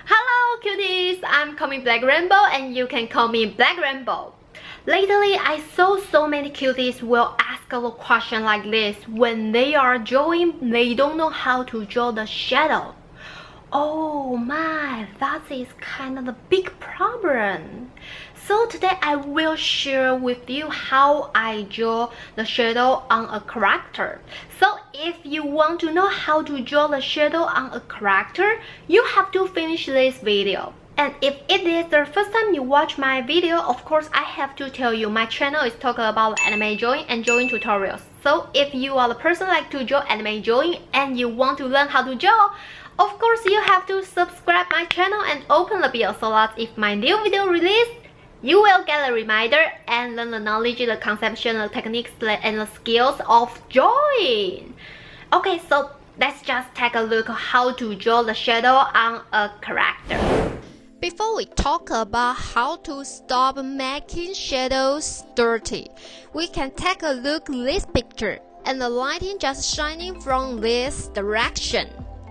Hello cuties, I'm coming Black Rainbow and you can call me Black Rainbow. Lately, I saw so many cuties will ask a question like this when they are drawing, they don't know how to draw the shadow. Oh my, that is kind of a big problem. So today I will share with you how I draw the shadow on a character. So if you want to know how to draw the shadow on a character, you have to finish this video. And if it is the first time you watch my video, of course I have to tell you my channel is talking about anime drawing and drawing tutorials. So if you are the person like to draw anime drawing and you want to learn how to draw, of course you have to subscribe my channel and open the bell so that if my new video release, you will get a reminder and learn the knowledge, the conception, the techniques, and the skills of drawing. Okay, so let's just take a look how to draw the shadow on a character. Before we talk about how to stop making shadows dirty, we can take a look at this picture and the lighting just shining from this direction.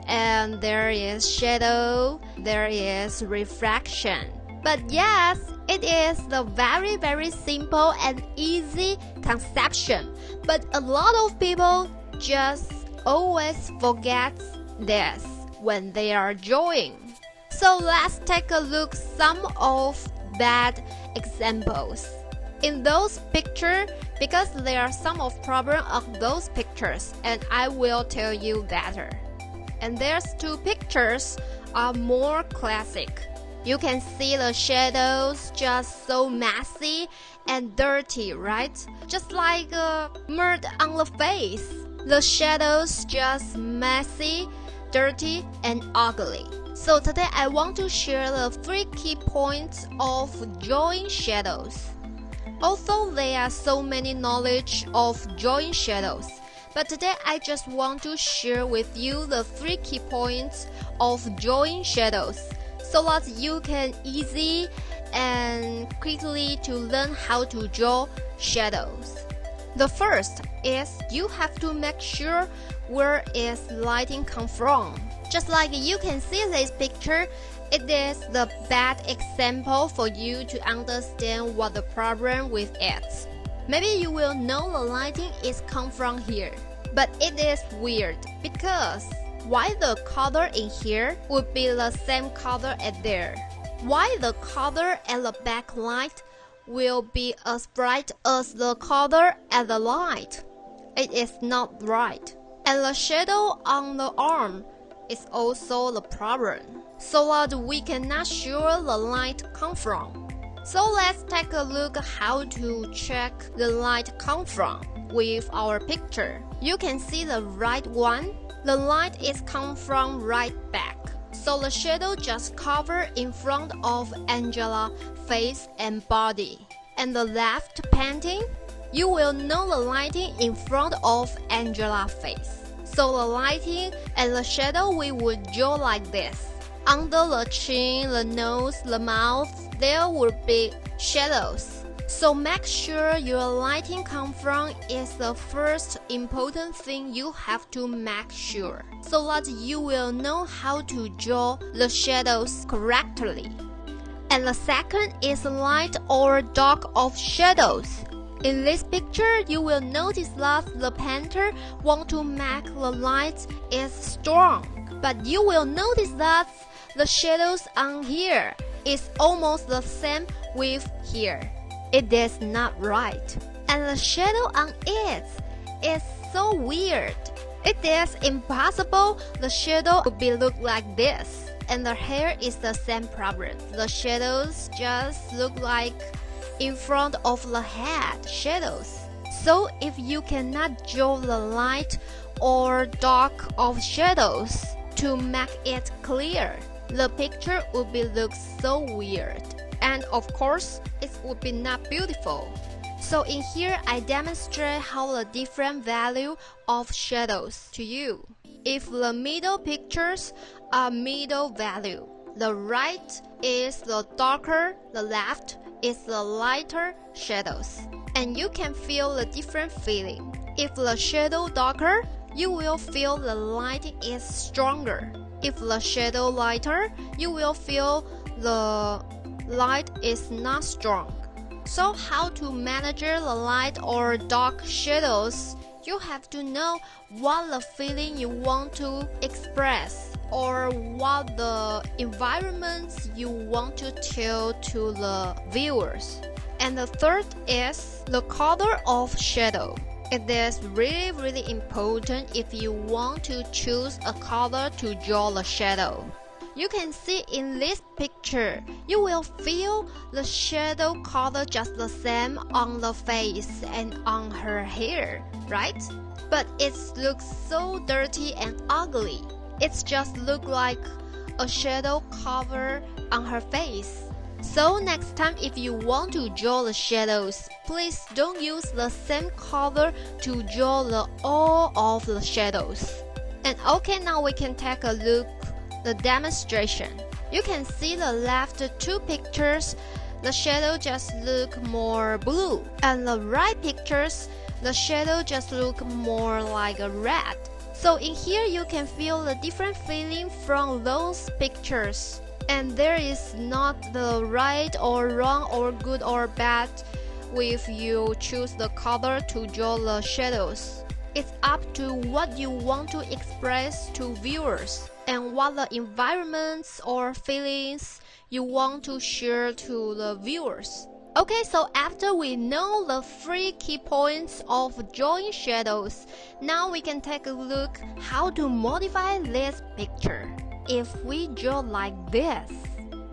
And there is shadow, there is refraction. But yes, it is the very simple and easy conception. But a lot of people just always forget this when they are drawing. So let's take a look some of bad examples. In those pictures, because there are some of problem of those pictures, and I will tell you better. And there's two pictures are more classic. You can see the shadows just so messy and dirty, right? Just like mud on the face. The shadows just messy, dirty, and ugly. So today I want to share the 3 key points of drawing shadows. Although there are so many knowledge of drawing shadows, but today I just want to share with you the 3 key points of drawing shadows so that you can easy and quickly to learn how to draw shadows. The first is you have to make sure where is lighting come from. Just like you can see this picture, it is the bad example for you to understand what the problem with it. Maybe you will know the lighting is come from here, but it is weird because why the color in here would be the same color as there? Why the color at the backlight will be as bright as the color at the light? It is not right. And the shadow on the arm is also the problem, so that we cannot sure the light come from. So let's take a look how to check the light come from with our picture. You can see the right one. The light is come from right back. So the shadow just cover in front of Angela's face and body. And the left painting, you will know the lighting in front of Angela's face. So the lighting and the shadow we would draw like this. Under the chin, the nose, the mouth, there will be shadows. So make sure your lighting come from is the first important thing you have to make sure, so that you will know how to draw the shadows correctly. And the second is light or dark of shadows. In this picture, you will notice that the painter want to make the light is strong, but you will notice that the shadows on here is almost the same with here. It is not right. And the shadow on it is so weird. It is impossible the shadow would be look like this. And the hair is the same problem. The shadows just look like in front of the head shadows. So if you cannot draw the light or dark of shadows to make it clear, the picture would be look so weird. And of course, it would be not beautiful. So in here, I demonstrate how the different value of shadows to you. If the middle pictures are middle value, the right is the darker, the left is the lighter shadows. And you can feel the different feeling. If the shadow darker, you will feel the light is stronger. If the shadow lighter, you will feel the light is not strong. So how to manage the light or dark shadows? You have to know what the feeling you want to express or what the environments you want to tell to the viewers. And the third is the color of shadow. It is really important if you want to choose a color to draw the shadow. You can see in this picture, you will feel the shadow color just the same on the face and on her hair, right? But it looks so dirty and ugly. It's just look like a shadow cover on her face. So next time if you want to draw the shadows, please don't use the same color to draw all of the shadows. And okay, now we can take a look the demonstration. You can see the left two pictures, the shadow just look more blue, and the right pictures, the shadow just look more like a red. So in here you can feel the different feeling from those pictures. And there is not the right or wrong or good or bad if you choose the color to draw the shadows. It's up to what you want to express to viewers and what the environments or feelings you want to share to the viewers. Okay, so after we know the 3 key points of drawing shadows, now we can take a look how to modify this picture. If we draw like this,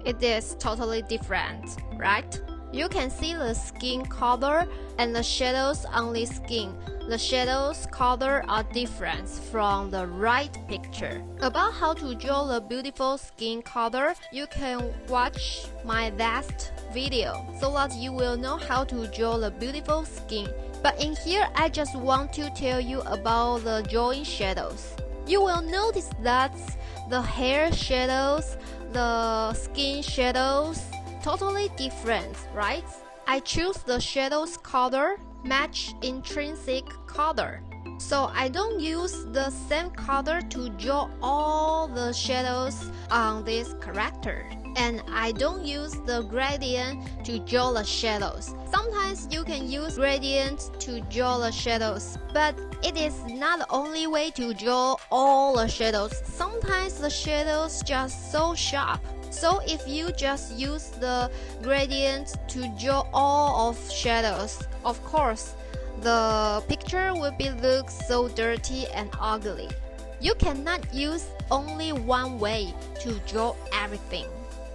it is totally different, right? You can see the skin color and the shadows on the skin. The shadows color are different from the right picture. About how to draw the beautiful skin color, you can watch my last video so that you will know how to draw the beautiful skin. But in here, I just want to tell you about the drawing shadows. You will notice that the hair shadows, the skin shadows, totally different, right? I choose the shadows color match intrinsic color. So I don't use the same color to draw all the shadows on this character. And I don't use the gradient to draw the shadows. Sometimes you can use gradient to draw the shadows, but it is not the only way to draw all the shadows. Sometimes the shadows just so sharp. So if you just use the gradient to draw all of shadows, of course, the picture will be look so dirty and ugly. You cannot use only one way to draw everything.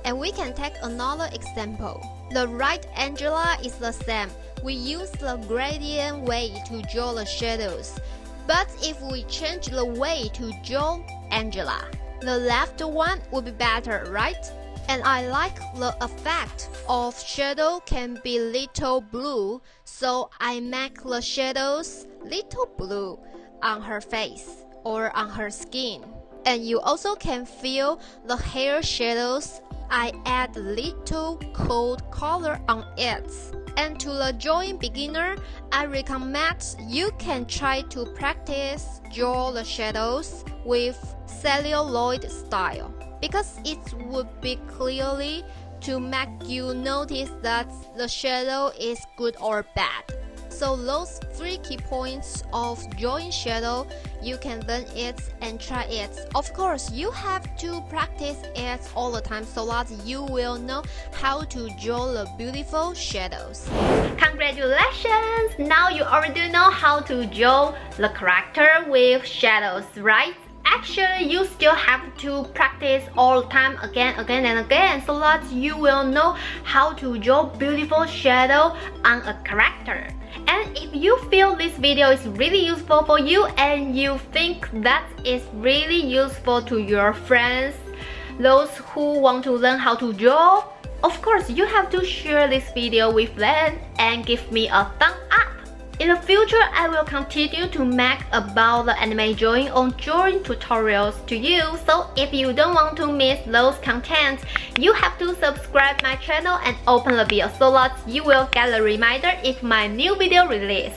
And we can take another example. The right Angela is the same. We use the gradient way to draw the shadows. But if we change the way to draw Angela, the left one would be better, right? And I like the effect of shadow can be little blue, so I make the shadows little blue on her face or on her skin. And you also can feel the hair shadows. I add little cold color on it. And to the drawing beginner, I recommend you can try to practice draw the shadows with celluloid style, because it would be clearly to make you notice that the shadow is good or bad. So those 3 key points of drawing shadow, you can learn it and try it. Of course, you have to practice it all the time so that you will know how to draw the beautiful shadows. Congratulations! Now you already know how to draw the character with shadows, right? Actually, you still have to practice all the time again and again so that you will know how to draw beautiful shadow on a character. And if you feel this video is really useful for you and you think that is really useful to your friends, those who want to learn how to draw, of course you have to share this video with them and give me a thumbs up. In the future, I will continue to make about the anime drawing or drawing tutorials to you. So if you don't want to miss those contents, you have to subscribe my channel and open the bell so that you will get a reminder if my new video release.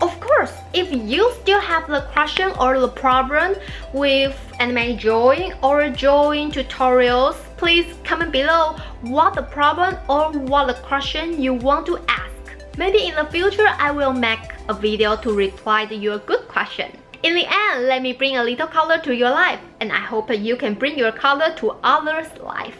Of course, if you still have the question or the problem with anime drawing or drawing tutorials, please comment below what the problem or what the question you want to ask. Maybe in the future I will make a video to reply to your good question. In the end, let me bring a little color to your life, and I hope you can bring your color to others' life.